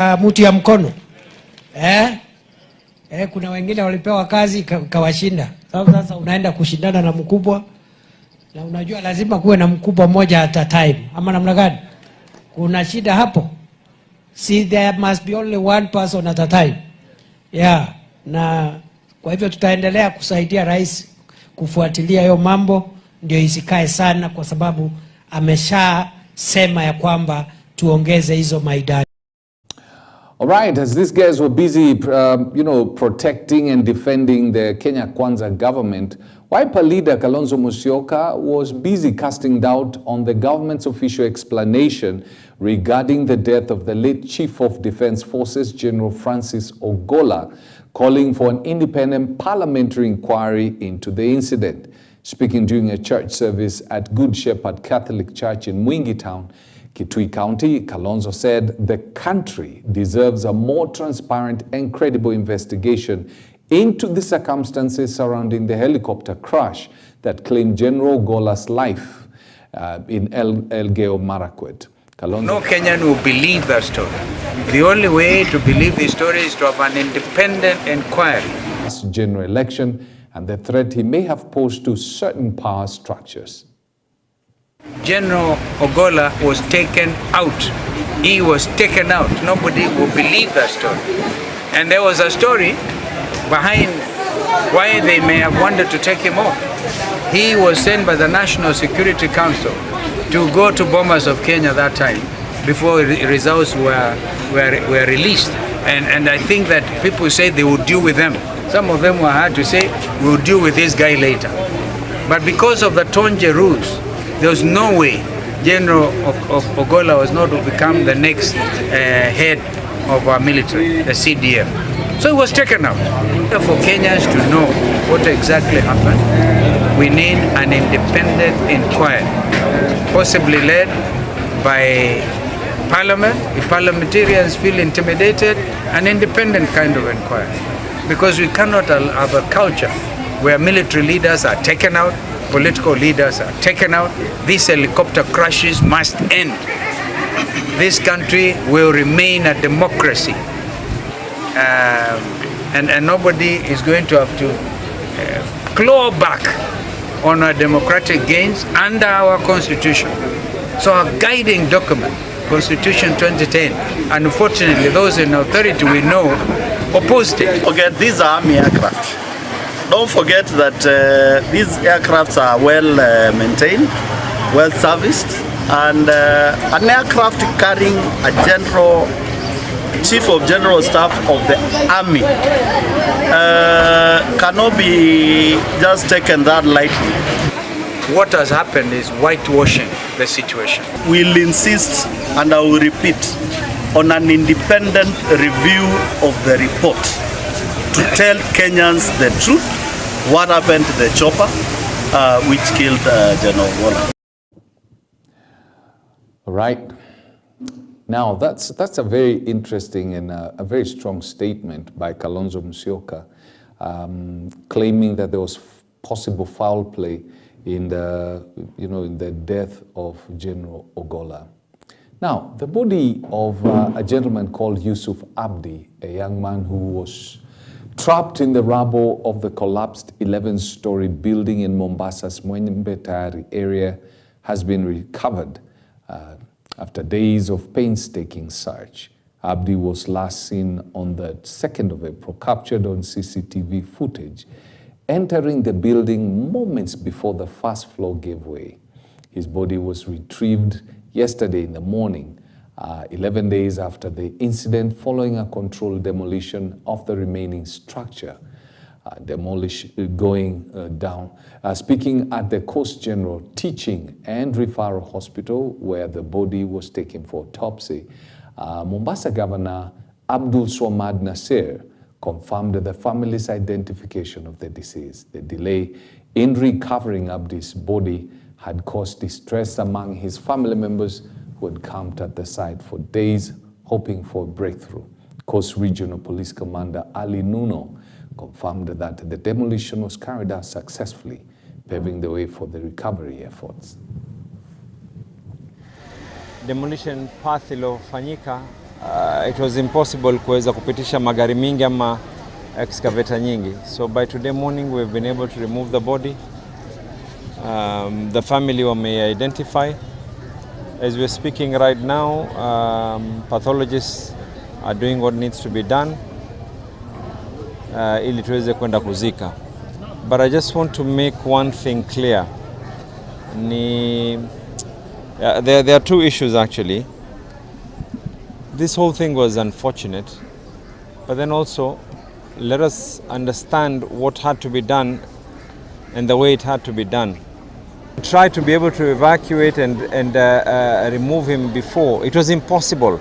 Mtu ya mkono. Kuna wengine walipewa kazi kawashinda. Sasa unaenda kushindana na mkubwa, na unajua lazima kuwe na mkubwa mmoja at a time. Ama namna gani? Kuna shida hapo. See, there must be only one person at a time. Yeah, na kwa hivyo tutaendelea kusaidia rais kufuatilia hiyo mambo ndio isikae sana, kwa sababu ameshasema ya kwamba tuongeze hizo maidani. All right, as these guys were busy, protecting and defending the Kenya Kwanza government, Wiper leader Kalonzo Musyoka was busy casting doubt on the government's official explanation regarding the death of the late Chief of Defense Forces, General Francis Ogolla, calling for an independent parliamentary inquiry into the incident. Speaking during a church service at Good Shepherd Catholic Church in Mwingi Town, Kitui County, Kalonzo said the country deserves a more transparent and credible investigation into the circumstances surrounding the helicopter crash that claimed General Ogolla's life in Elgeyo Marakwet. No Kenyan will believe that story. The only way to believe the story is to have an independent inquiry. General election and the threat he may have posed to certain power structures. General Ogolla was taken out. He was taken out. Nobody will believe that story. And there was a story behind why they may have wanted to take him off. He was sent by the National Security Council to go to bombers of Kenya that time before results were released. And I think that people say they would deal with them. Some of them were hard to say, we'll deal with this guy later. But because of the Tonje rules, there was no way General Ogolla was not to become the next head of our military, the CDF. So he was taken out. For Kenyans to know what exactly happened, we need an independent inquiry, possibly led by Parliament. If parliamentarians feel intimidated, an independent kind of inquiry. Because we cannot have a culture where military leaders are taken out, political leaders are taken out. These helicopter crashes must end. This country will remain a democracy. And nobody is going to have to claw back on our democratic gains under our constitution. So our guiding document, Constitution 2010, unfortunately those in authority we know opposed it. Okay, these are army aircraft. Don't forget that these aircrafts are well maintained, well serviced, and an aircraft carrying a Chief of General Staff of the Army cannot be just taken that lightly. What has happened is whitewashing the situation. We'll insist, and I will repeat, on an independent review of the report to tell Kenyans the truth, what happened to the chopper which killed General Ogolla. All right. Now, that's a very interesting and a very strong statement by Kalonzo Musyoka, claiming that there was possible foul play in the death of General Ogolla. Now, the body of a gentleman called Yusuf Abdi, a young man who was trapped in the rubble of the collapsed 11-story building in Mombasa's Mwembetari area, has been recovered after days of painstaking search. Abdi was last seen on the 2nd of April, captured on CCTV footage, entering the building moments before the first floor gave way. His body was retrieved yesterday in the morning, 11 days after the incident, following a controlled demolition of the remaining structure. Speaking at the Coast General Teaching and Referral Hospital, where the body was taken for autopsy, Mombasa Governor Abdul Swamad Nasir confirmed the family's identification of the deceased. The delay in recovering Abdi's body had caused distress among his family members who had camped at the site for days, hoping for a breakthrough. Coast Regional Police Commander Ali Nuno confirmed that the demolition was carried out successfully, paving the way for the recovery efforts. Demolition path iliyofanyika it was impossible kuweza kupitisha magari mingi ama excavator nyingi. So by today morning we've been able to remove the body. The family wame identify. As we're speaking right now, pathologists are doing what needs to be done ili tuweze kwenda kuzika. But I just want to make one thing clear. There are two issues actually. This whole thing was unfortunate, but then also let us understand what had to be done and the way it had to be done. Try to be able to evacuate and remove him before. It was impossible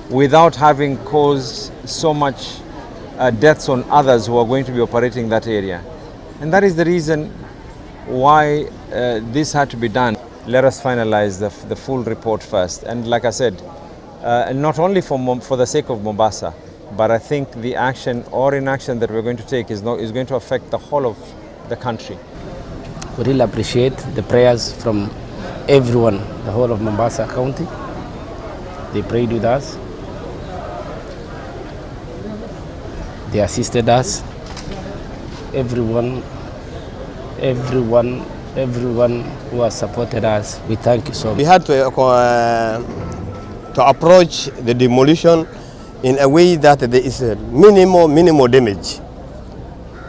without having caused so much deaths on others who are going to be operating that area. And that is the reason why this had to be done. Let us finalize the full report first. And like I said, not only for the sake of Mombasa, but I think the action or inaction that we're going to take is going to affect the whole of the country. We really appreciate the prayers from everyone, the whole of Mombasa County. They prayed with us. They assisted us. Everyone who has supported us, we thank you so much. We had to approach the demolition in a way that there is a minimal damage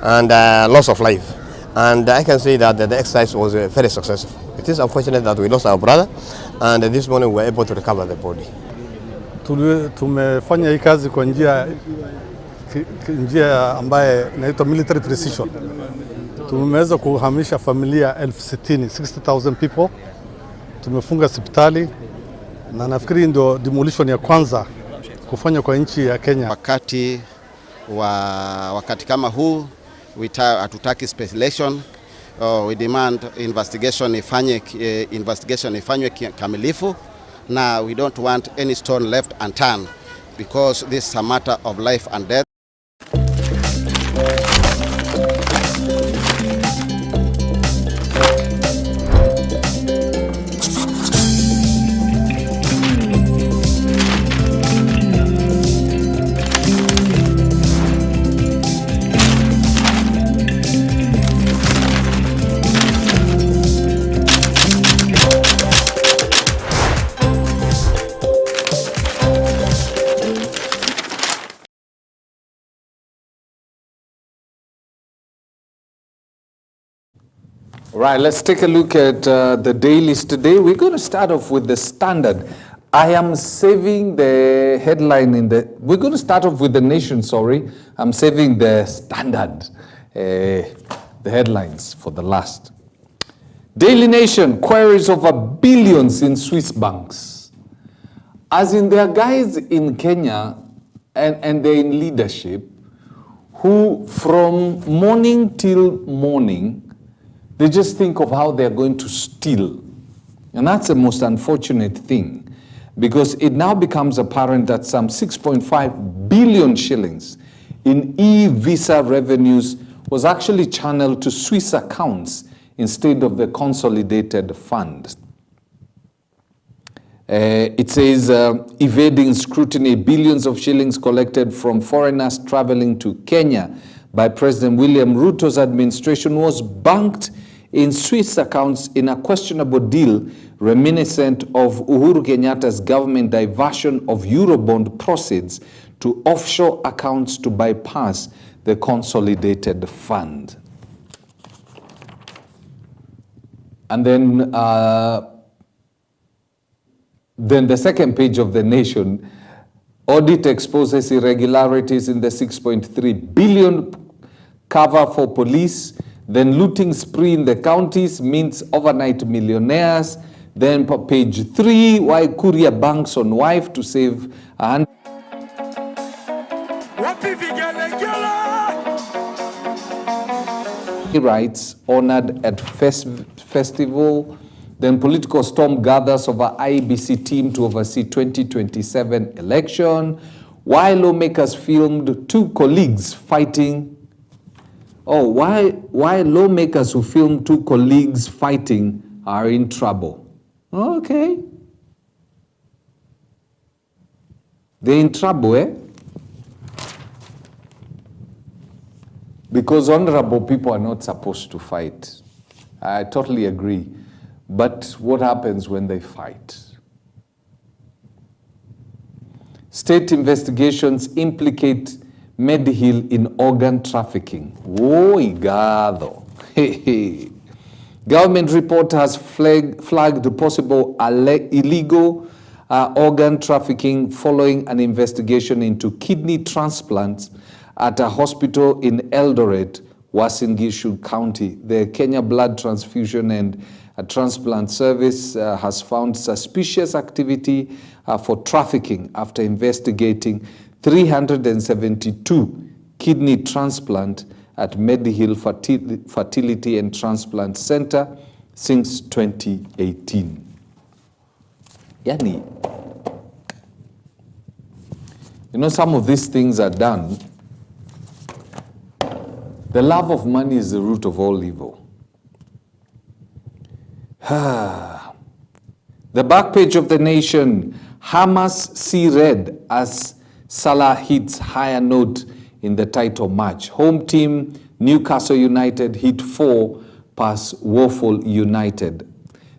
and loss of life. And I can say that the exercise was very successful. It is unfortunate that we lost our brother, and this morning we were able to recover the body. Tumefanya hii kazi kwa njia ambaye inaitwa military precision. Tumeweza kuhamisha familia 60,000 people. Tumefunga hospitali na nafikiri ndio demolition ya kwanza kufanya kwa nchi ya Kenya. Wakati kama huu hatutaki speculation. We demand investigation ifanywe kamilifu. Now we don't want any stone left unturned because this is a matter of life and death. Right, let's take a look at the dailies today. We're going to start off with the Standard. I am saving the headline we're going to start off with the Nation, sorry. I'm saving the Standard, the headlines for the last. Daily Nation, queries over billions in Swiss banks. As in, there are guys in Kenya and they're in leadership who from morning till morning, they just think of how they're going to steal. And that's the most unfortunate thing, because it now becomes apparent that some 6.5 billion shillings in e-visa revenues was actually channeled to Swiss accounts instead of the consolidated fund. It says, evading scrutiny, billions of shillings collected from foreigners traveling to Kenya by President William Ruto's administration was banked in Swiss accounts in a questionable deal reminiscent of Uhuru Kenyatta's government diversion of Eurobond proceeds to offshore accounts to bypass the consolidated fund. And then the second page of the Nation, audit exposes irregularities in the 6.3 billion cover for police. Then looting spree in the counties means overnight millionaires. Then page 3, why courier banks on wife to save 100 rights honored at festival. Then political storm gathers over IEBC team to oversee 2027 election. Why lawmakers filmed two colleagues fighting. Why lawmakers who filmed two colleagues fighting are in trouble. Okay. They're in trouble, eh? Because honorable people are not supposed to fight. I totally agree. But what happens when they fight? State investigations implicate Medihill in organ trafficking. Oi, gado. Government report has flagged possible illegal organ trafficking following an investigation into kidney transplants at a hospital in Eldoret, Uasin Gishu County. The Kenya Blood Transfusion and Transplant Service has found suspicious activity for trafficking after investigating 372 kidney transplant at Medihill Fertility and Transplant Center since 2018. Yani, you know, some of these things are done. The love of money is the root of all evil. The back page of The Nation, Hamas see red as Salah hits higher note in the title match. Home team Newcastle United hit 4 past Woeful United.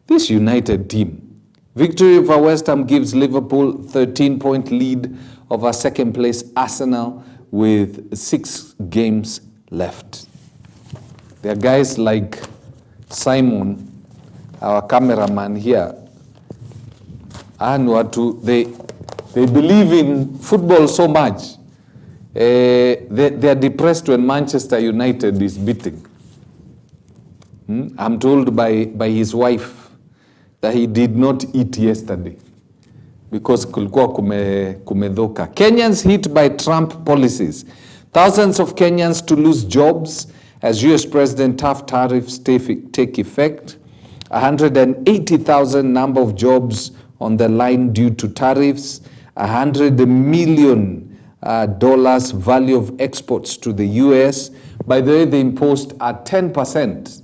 This United team, victory over West Ham gives Liverpool 13-point lead over second place Arsenal with 6 games left. There are guys like Simon, our cameraman here, and they believe in football so much. They are depressed when Manchester United is beating. I'm told by his wife that he did not eat yesterday because kulikuwa kumedhoka. Kenyans hit by Trump policies. Thousands of Kenyans to lose jobs as US President tough tariffs take effect. 180,000 number of jobs on the line due to tariffs. $100 million value of exports to the US. By the way, they imposed a 10%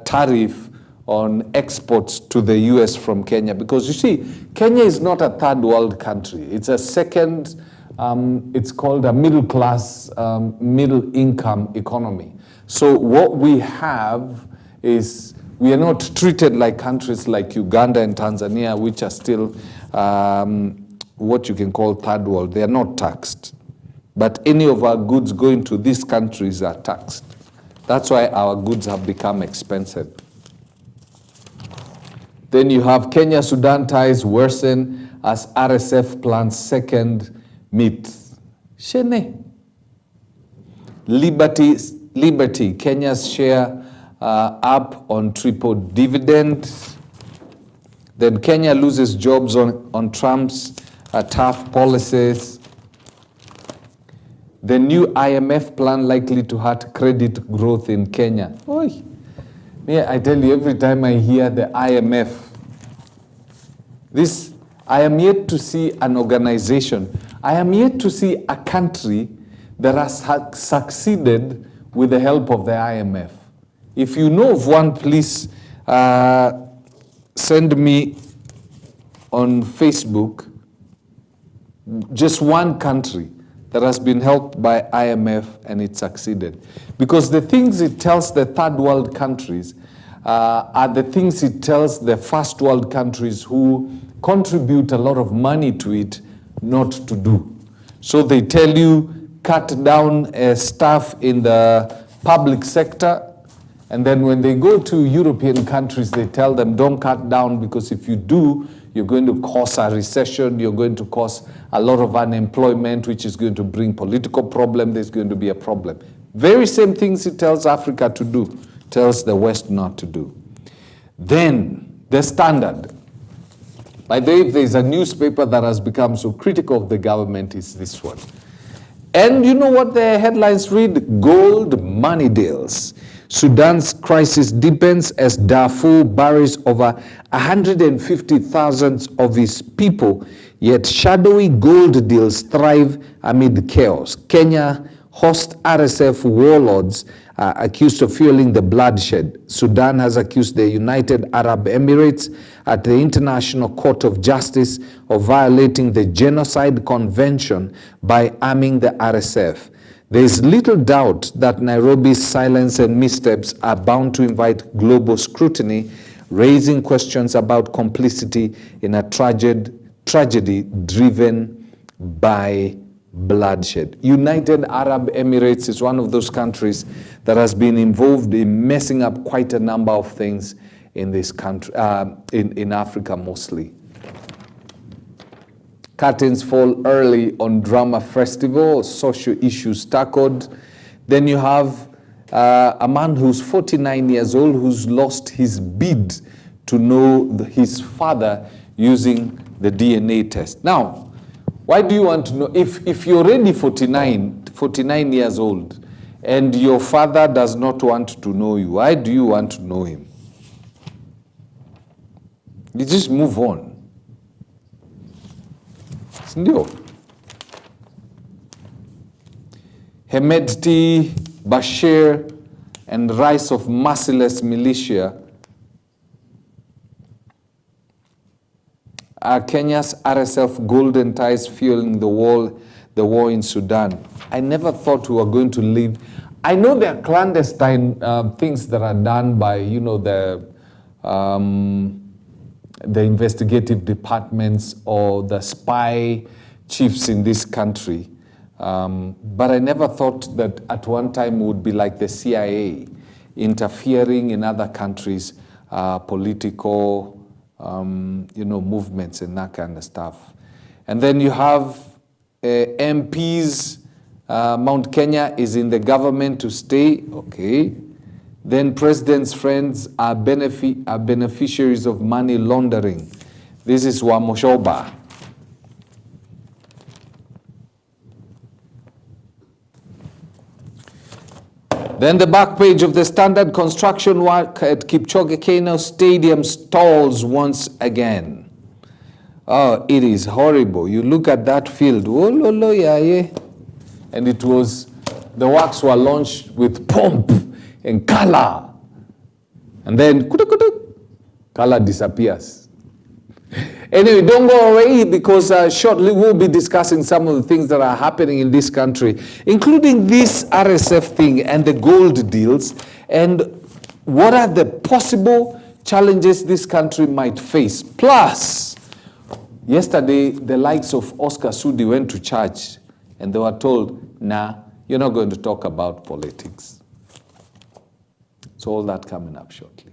tariff on exports to the US from Kenya. Because you see, Kenya is not a third world country. It's a second, it's called a middle class, middle income economy. So what we have is, we are not treated like countries like Uganda and Tanzania, which are still what you can call third world. They are not taxed. But any of our goods going to these countries are taxed. That's why our goods have become expensive. Then you have Kenya-Sudan ties worsen as RSF plans second meet. Shene. Liberty, Kenya's share up on triple dividend. Then Kenya loses jobs on Trump's tough policies. The new IMF plan likely to hurt credit growth in Kenya. Oy. I tell you, every time I hear the IMF, I am yet to see an organization, I am yet to see a country that has succeeded with the help of the IMF. If you know of one, please send me on Facebook just one country that has been helped by IMF and it succeeded. Because the things it tells the third world countries are the things it tells the first world countries who contribute a lot of money to it not to do. So they tell you, cut down staff in the public sector, and then when they go to European countries, they tell them, don't cut down, because if you do, you're going to cause a recession, you're going to cause a lot of unemployment, which is going to bring political problem, there's going to be a problem. Very same things it tells Africa to do, tells the West not to do. Then, the Standard. By the way, if there's a newspaper that has become so critical of the government, is this one. And you know what the headlines read? Gold money deals. Sudan's crisis deepens as Darfur buries over 150,000 of its people, yet shadowy gold deals thrive amid chaos. Kenya hosts RSF warlords accused of fueling the bloodshed. Sudan has accused the United Arab Emirates at the International Court of Justice of violating the Genocide Convention by arming the RSF. There is little doubt that Nairobi's silence and missteps are bound to invite global scrutiny, raising questions about complicity in a tragedy driven by bloodshed. United Arab Emirates is one of those countries that has been involved in messing up quite a number of things in this country, in Africa mostly. Curtains fall early on drama festival, social issues tackled. Then you have a man who's 49 years old who's lost his bid to know his father using the DNA test. Now, why do you want to know? If you're already 49 years old and your father does not want to know you, why do you want to know him? You just move on. Ndio. Hemedti, Bashir, and rise of merciless militia are Kenya's RSF golden ties fueling the war in Sudan. I never thought we were going to live. I know there are clandestine things that are done by, you know, the investigative departments or the spy chiefs in this country. But I never thought that at one time it would be like the CIA interfering in other countries' political movements and that kind of stuff. And then you have MPs. Mount Kenya is in the government to stay. Okay. Then president's friends are beneficiaries of money laundering. This is Wamoshoba. Then the back page of the Standard: construction work at Kipchoge Keino Stadium stalls once again. Oh, it is horrible. You look at that field. Oh, lo, yeah. And it was, the works were launched with pomp and color. And then, color disappears. Anyway, don't go away, because shortly we'll be discussing some of the things that are happening in this country, including this RSF thing and the gold deals, and what are the possible challenges this country might face. Plus, yesterday, the likes of Oscar Sudi went to church and they were told, nah, you're not going to talk about politics. So all that coming up shortly.